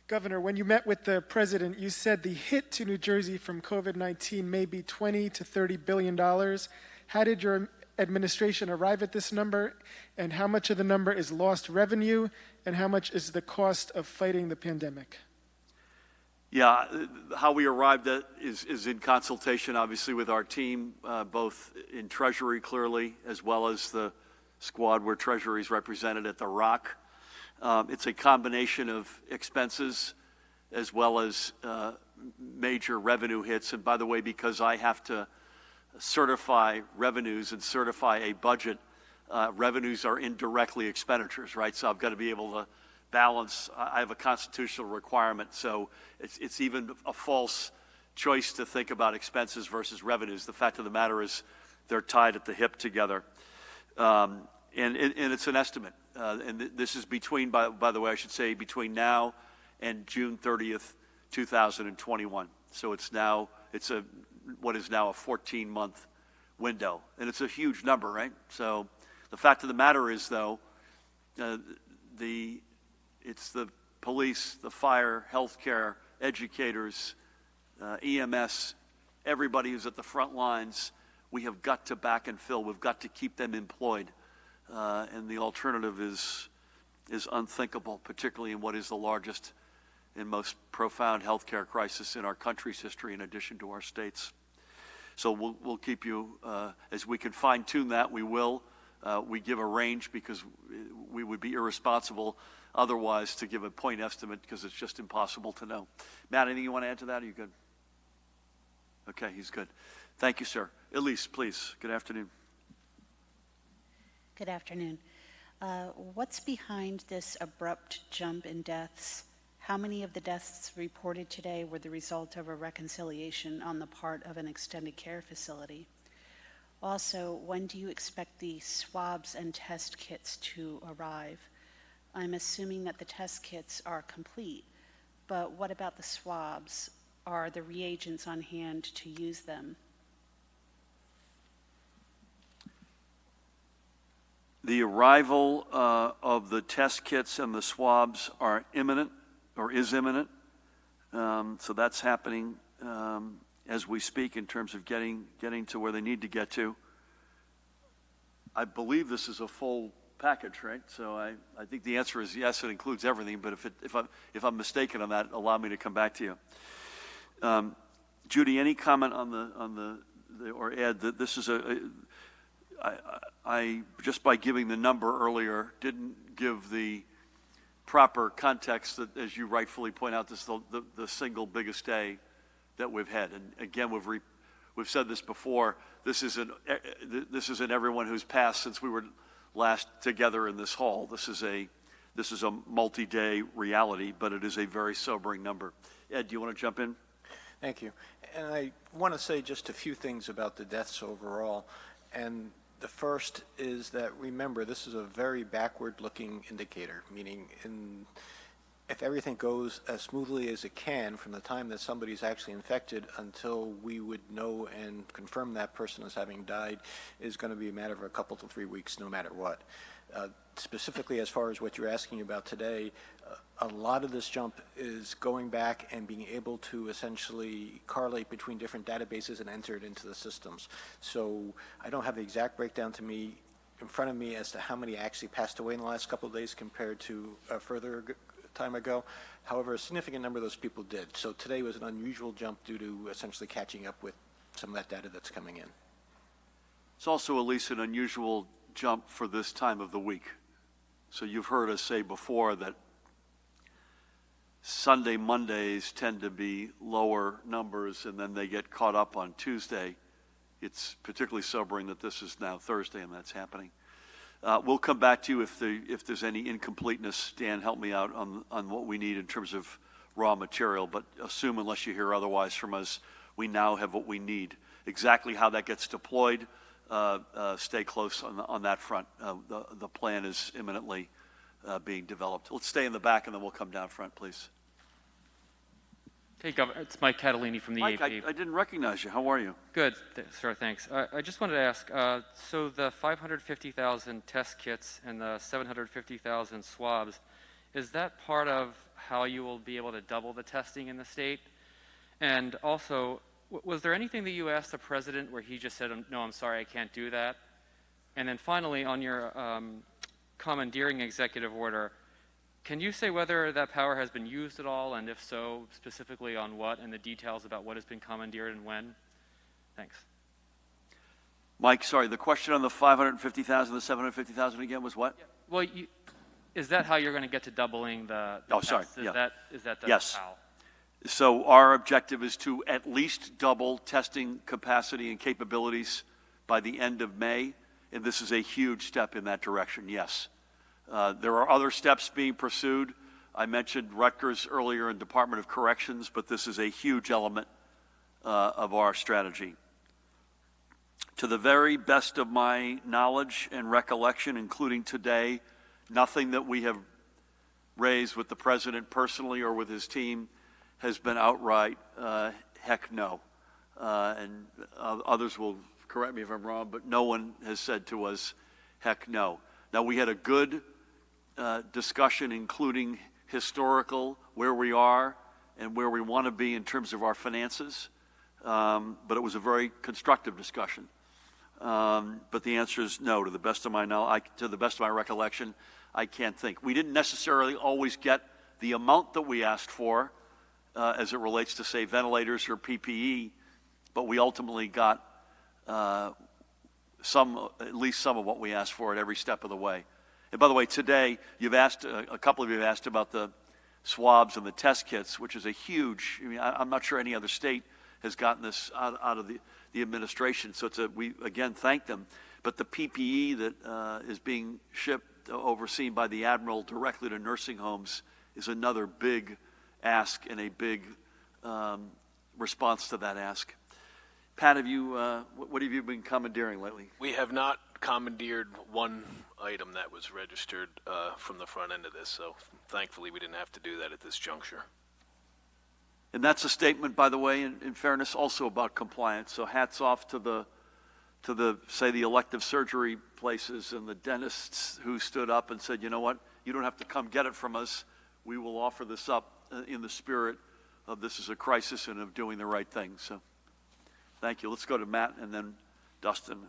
Governor, when you met with the president, you said the hit to New Jersey from COVID-19 may be $20 to $30 billion. How did your administration arrive at this number, and how much of the number is lost revenue, and how much is the cost of fighting the pandemic? Yeah, how we arrived at is in consultation, obviously, with our team, both in Treasury, clearly, as well as the squad where Treasury is represented at the Rock. It's a combination of expenses as well as major revenue hits. And by the way, because I have to certify revenues and certify a budget, revenues are indirectly expenditures, right? So I've got to be able to balance. I have a constitutional requirement, so it's even a false choice to think about expenses versus revenues. The fact of the matter is they're tied at the hip together. And it's an estimate. And this is between, by the way, I should say, between now and June 30th, 2021. So it's what is now a 14-month window. And it's a huge number, right? So the fact of the matter is, though, it's the police, the fire, healthcare, educators, EMS, everybody who's at the front lines. We have got to back and fill. We've got to keep them employed. And the alternative is unthinkable, particularly in what is the largest and most profound healthcare crisis in our country's history, in addition to our states. So we'll keep you, as we can fine tune that, we will. We give a range because we would be irresponsible otherwise to give a point estimate because it's just impossible to know. Matt, anything you want to add to that? Are you good? Okay, he's good. Thank you, sir. Elise, please. Good afternoon. Good afternoon. What's behind this abrupt jump in deaths? How many of the deaths reported today were the result of a reconciliation on the part of an extended care facility? Also, when do you expect the swabs and test kits to arrive? I'm assuming that the test kits are complete, but what about the swabs? Are the reagents on hand to use them? The arrival of the test kits and the swabs are imminent, or is imminent. So that's happening as we speak in terms of getting to where they need to get to. I believe this is a full package, right? So I think the answer is yes, it includes everything, but if I'm mistaken on that, allow me to come back to you. Judy, any comment on the or Ed, that this is I just by giving the number earlier didn't give the proper context that, as you rightfully point out, this is the single biggest day that we've had. And again, we've said this before. This isn't everyone who's passed since we were last together in this hall. This is a multi-day reality, but it is a very sobering number. Ed, do you want to jump in? Thank you. And I want to say just a few things about the deaths overall. And the first is that, remember, this is a very backward-looking indicator, meaning if everything goes as smoothly as it can from the time that somebody's actually infected until we would know and confirm that person as having died is going to be a matter of a couple to 3 weeks, no matter what. Specifically, as far as what you're asking about today, a lot of this jump is going back and being able to essentially correlate between different databases and enter it into the systems. So I don't have the exact breakdown in front of me as to how many actually passed away in the last couple of days compared to a further time ago. However, a significant number of those people did. So today was an unusual jump due to essentially catching up with some of that data that's coming in. It's also, at least, an unusual jump for this time of the week. So you've heard us say before that Sunday, Mondays tend to be lower numbers, and then they get caught up on Tuesday. It's particularly sobering that this is now Thursday and that's happening. We'll come back to you if there's any incompleteness. Dan, help me out on what we need in terms of raw material, but assume, unless you hear otherwise from us, we now have what we need. Exactly how that gets deployed, stay close on that front. The plan is imminently being developed. Let's stay in the back and then we'll come down front, please. Hey, Governor, it's Mike Catalini from the Mike, AP. I didn't recognize you. How are you? Good, sir, thanks. I just wanted to ask, so the 550,000 test kits and the 750,000 swabs, is that part of how you will be able to double the testing in the state? And also, was there anything that you asked the president where he just said, no, I'm sorry, I can't do that? And then finally, on your commandeering executive order, can you say whether that power has been used at all, and if so, specifically on what, and the details about what has been commandeered and when? Thanks. Mike, sorry, the question on the 550,000, the 750,000 again was what? Yeah. Well, is that how you're going to get to doubling the tests? Sorry. Yeah. Is that the yes. how? So our objective is to at least double testing capacity and capabilities by the end of May, and this is a huge step in that direction, yes. There are other steps being pursued. I mentioned Rutgers earlier in Department of Corrections, but this is a huge element of our strategy. To the very best of my knowledge and recollection, including today, nothing that we have raised with the president personally or with his team has been outright heck no. And others will correct me if I'm wrong, but no one has said to us heck no. Now, we had a good discussion, including historical, where we are and where we want to be in terms of our finances, but it was a very constructive discussion. But the answer is no. To the best of my knowledge, to the best of my recollection, I can't think. We didn't necessarily always get the amount that we asked for as it relates to, say, ventilators or PPE, but we ultimately got at least some of what we asked for at every step of the way. And by the way, today, you've asked, a couple of you have asked about the swabs and the test kits, which is a huge, I'm not sure any other state has gotten this out of the administration. So we again thank them. But the PPE that is being shipped, overseen by the Admiral directly to nursing homes is another big ask and a big response to that ask. Pat, what have you been commandeering lately? We have not commandeered one item that was registered from the front end of this, so thankfully we didn't have to do that at this juncture. And that's a statement, by the way, in fairness, also about compliance. So hats off to the say the elective surgery places and the dentists who stood up and said, you know what, you don't have to come get it from us. We will offer this up in the spirit of this is a crisis and of doing the right thing. So thank you. Let's go to Matt and then Dustin.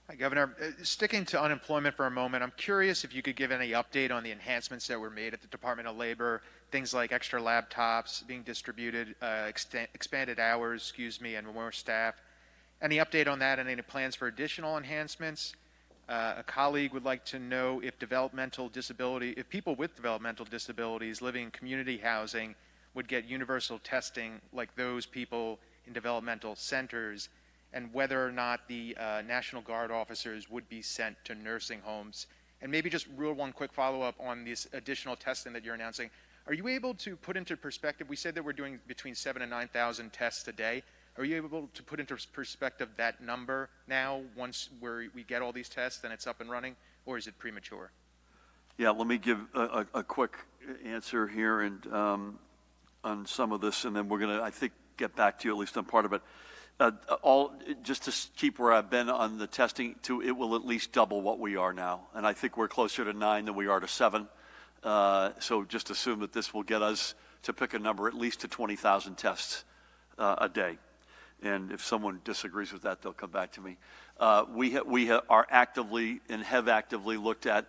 Hi, Governor. Sticking to unemployment for a moment, I'm curious if you could give any update on the enhancements that were made at the Department of Labor, things like extra laptops being distributed, expanded hours, and more staff. Any update on that and any plans for additional enhancements? A colleague would like to know if people with developmental disabilities living in community housing would get universal testing like those people in developmental centers, and whether or not the National Guard officers would be sent to nursing homes. And maybe just one quick follow-up on this additional testing that you're announcing. Are you able to put into perspective, we said that we're doing between 7,000 and 9,000 tests a day. Are you able to put into perspective that number now once we get all these tests and it's up and running, or is it premature? Yeah, let me give a quick answer here and on some of this, and then we're going to, I think, get back to you at least on part of it. Just to keep where I've been on the testing, it will at least double what we are now. And I think we're closer to 9 than we are to 7. So just assume that this will get us to pick a number at least to 20,000 tests a day. And if someone disagrees with that, they'll come back to me. We are actively and have actively looked at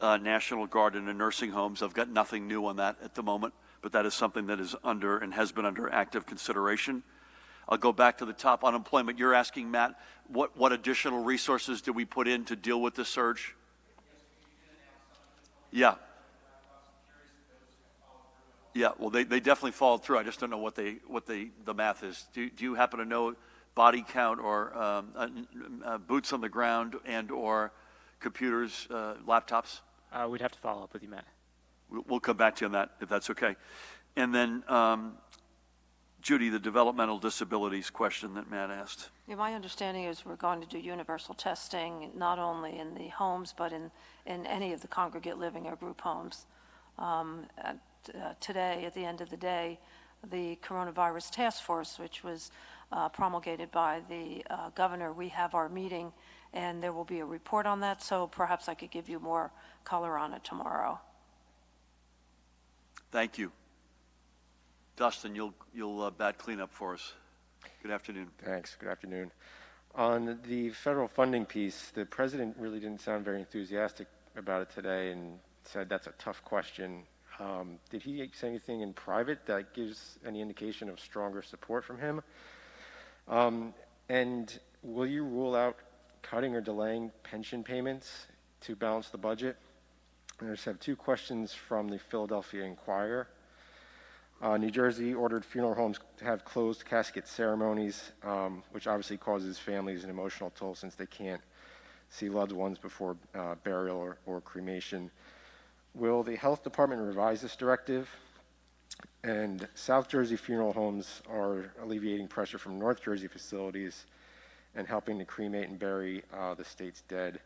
National Guard in the nursing homes. I've got nothing new on that at the moment, but that is something that is under and has been under active consideration. I'll go back to the top, unemployment. You're asking, Matt, what additional resources do we put in to deal with the surge? Yeah. Yeah, well, they definitely followed through. I just don't know what the math is. Do you happen to know body count or boots on the ground and or computers, laptops? We'd have to follow up with you, Matt. We'll come back to you on that, if that's okay. And then, Judy, the developmental disabilities question that Matt asked. Yeah, my understanding is we're going to do universal testing, not only in the homes, but in any of the congregate living or group homes. Today, at the end of the day, the coronavirus task force, which was promulgated by the governor, we have our meeting, and there will be a report on that, so perhaps I could give you more color on it tomorrow. Thank you. Dustin, you'll bat cleanup for us. Good afternoon. Thanks. Good afternoon. On the federal funding piece, the president really didn't sound very enthusiastic about it today and said that's a tough question. Did he say anything in private that gives any indication of stronger support from him? And will you rule out cutting or delaying pension payments to balance the budget? And I just have two questions from the Philadelphia Inquirer. New Jersey ordered funeral homes to have closed casket ceremonies, which obviously causes families an emotional toll since they can't see loved ones before burial or cremation. Will the health department revise this directive? And South Jersey funeral homes are alleviating pressure from North Jersey facilities and helping to cremate and bury the state's dead.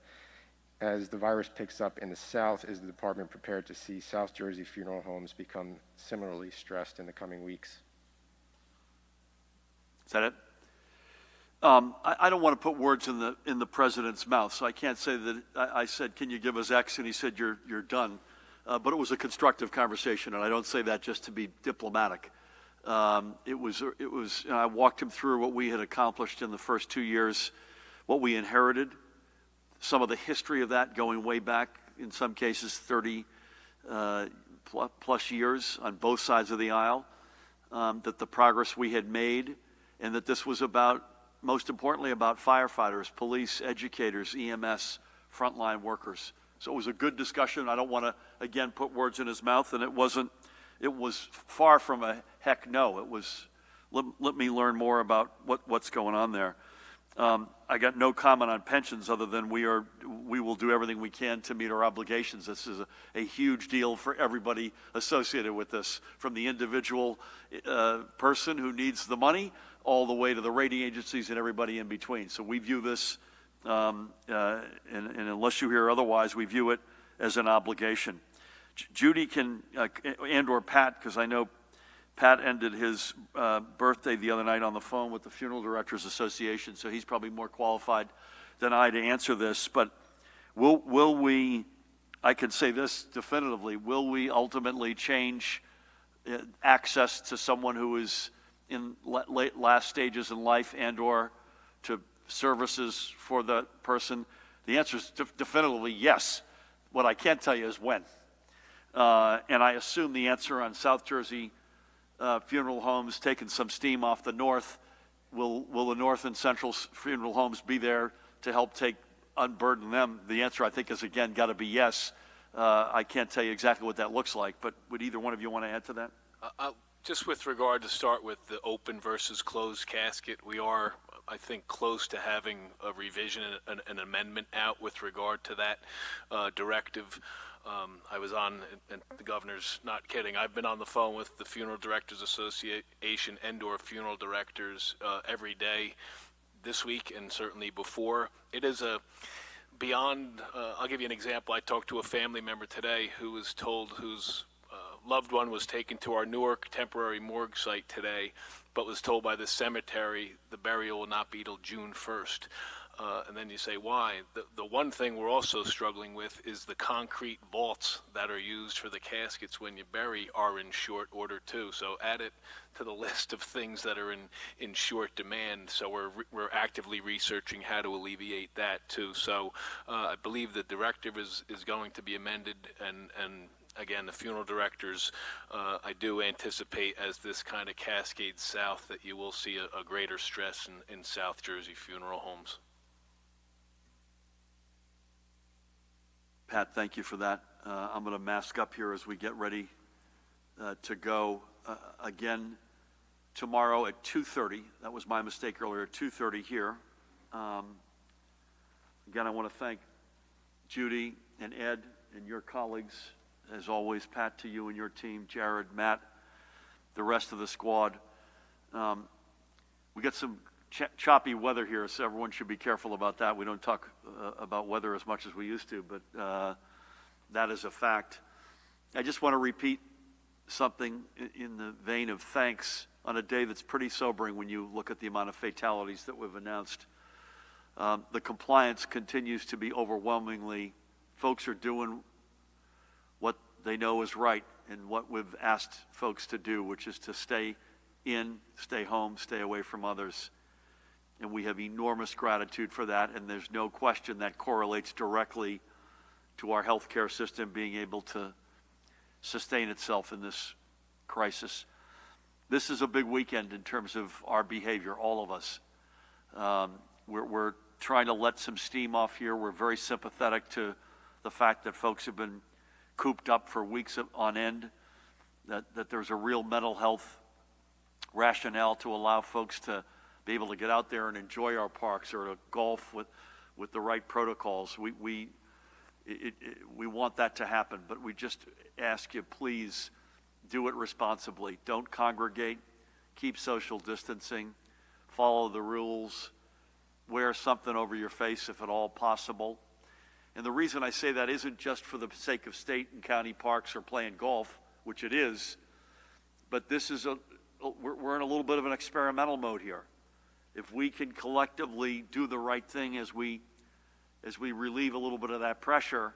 As the virus picks up in the South, is the department prepared to see South Jersey funeral homes become similarly stressed in the coming weeks? Is that it? I don't want to put words in the president's mouth, so I can't say that I said, "Can you give us X?" and he said, "You're done." But it was a constructive conversation, and I don't say that just to be diplomatic. It was. I walked him through what we had accomplished in the first 2 years, what we inherited, some of the history of that going way back, in some cases 30 plus years on both sides of the aisle, that the progress we had made, and that this was about, most importantly, about firefighters, police, educators, EMS, frontline workers. So it was a good discussion. I don't want to, again, put words in his mouth, and it was far from a heck no. It was, let me learn more about what's going on there. I got no comment on pensions other than we will do everything we can to meet our obligations. This is a huge deal for everybody associated with this, from the individual person who needs the money all the way to the rating agencies and everybody in between. So we view this, and unless you hear otherwise, we view it as an obligation. Judy can, and or Pat, because I know Pat ended his birthday the other night on the phone with the Funeral Directors Association, so he's probably more qualified than I to answer this. But will we, I can say this definitively, will we ultimately change access to someone who is in last stages in life and or to services for the person? The answer is definitively yes. What I can't tell you is when. And I assume the answer on South Jersey funeral homes taking some steam off the north, will the north and central funeral homes be there to help unburden them? The answer, I think, is again got to be yes. I can't tell you exactly what that looks like, but would either one of you want to add to that? Just with regard to start with the open versus closed casket, we are, I think, close to having a revision, an amendment out with regard to that directive. I was on, and the governor's not kidding, I've been on the phone with the Funeral Directors Association and/or funeral directors every day this week and certainly before. It is beyond, I'll give you an example. I talked to a family member today who was told whose loved one was taken to our Newark temporary morgue site today, but was told by the cemetery the burial will not be till June 1st. And then you say, why? The one thing we're also struggling with is the concrete vaults that are used for the caskets when you bury are in short order too. So add it to the list of things that are in short demand. So we're actively researching how to alleviate that too. So I believe the directive is going to be amended, and again, the funeral directors, I do anticipate as this kind of cascades south that you will see a greater stress in South Jersey funeral homes. Pat, thank you for that. I'm going to mask up here as we get ready to go. Again, tomorrow at 2:30, that was my mistake earlier, 2:30 here. Again, I want to thank Judy and Ed and your colleagues. As always, Pat, to you and your team, Jared, Matt, the rest of the squad. We got some choppy weather here, so everyone should be careful about that. We don't talk about weather as much as we used to, but that is a fact. I just want to repeat something in the vein of thanks on a day that's pretty sobering when you look at the amount of fatalities that we've announced. The compliance continues to be overwhelmingly, folks are doing what they know is right and what we've asked folks to do, which is to stay in, stay home, stay away from others. And we have enormous gratitude for that, and there's no question that correlates directly to our healthcare system being able to sustain itself in this crisis. This is a big weekend in terms of our behavior, all of us. We're trying to let some steam off here. We're very sympathetic to the fact that folks have been cooped up for weeks on end, that there's a real mental health rationale to allow folks to be able to get out there and enjoy our parks or to golf with the right protocols. We want that to happen, but we just ask you, please do it responsibly. Don't congregate, keep social distancing, follow the rules, wear something over your face if at all possible. And the reason I say that isn't just for the sake of state and county parks or playing golf, which it is, but this is we're in a little bit of an experimental mode here. If we can collectively do the right thing as we relieve a little bit of that pressure,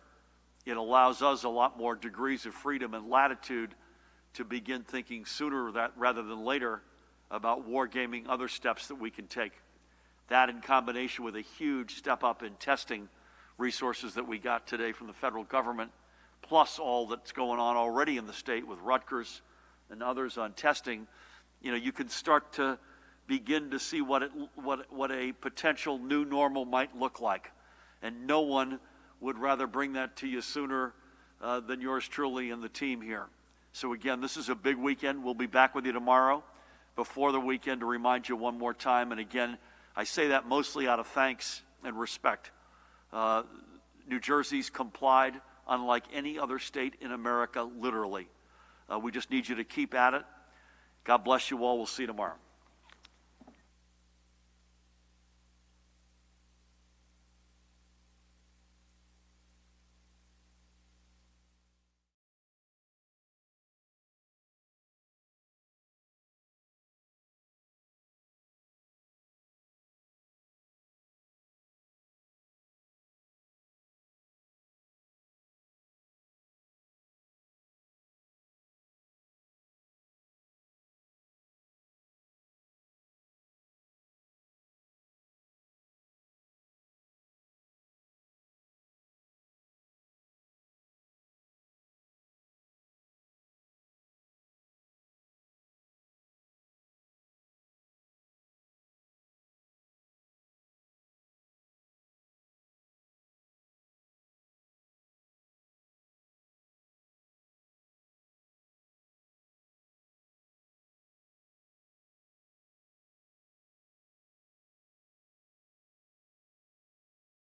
it allows us a lot more degrees of freedom and latitude to begin thinking sooner rather than later about wargaming other steps that we can take. That in combination with a huge step up in testing resources that we got today from the federal government, plus all that's going on already in the state with Rutgers and others on testing, you can start to begin to see what a potential new normal might look like. And no one would rather bring that to you sooner than yours truly and the team here. So again, this is a big weekend. We'll be back with you tomorrow before the weekend to remind you one more time. And again, I say that mostly out of thanks and respect. New Jersey's complied unlike any other state in America, literally. We just need you to keep at it. God bless you all. We'll see you tomorrow.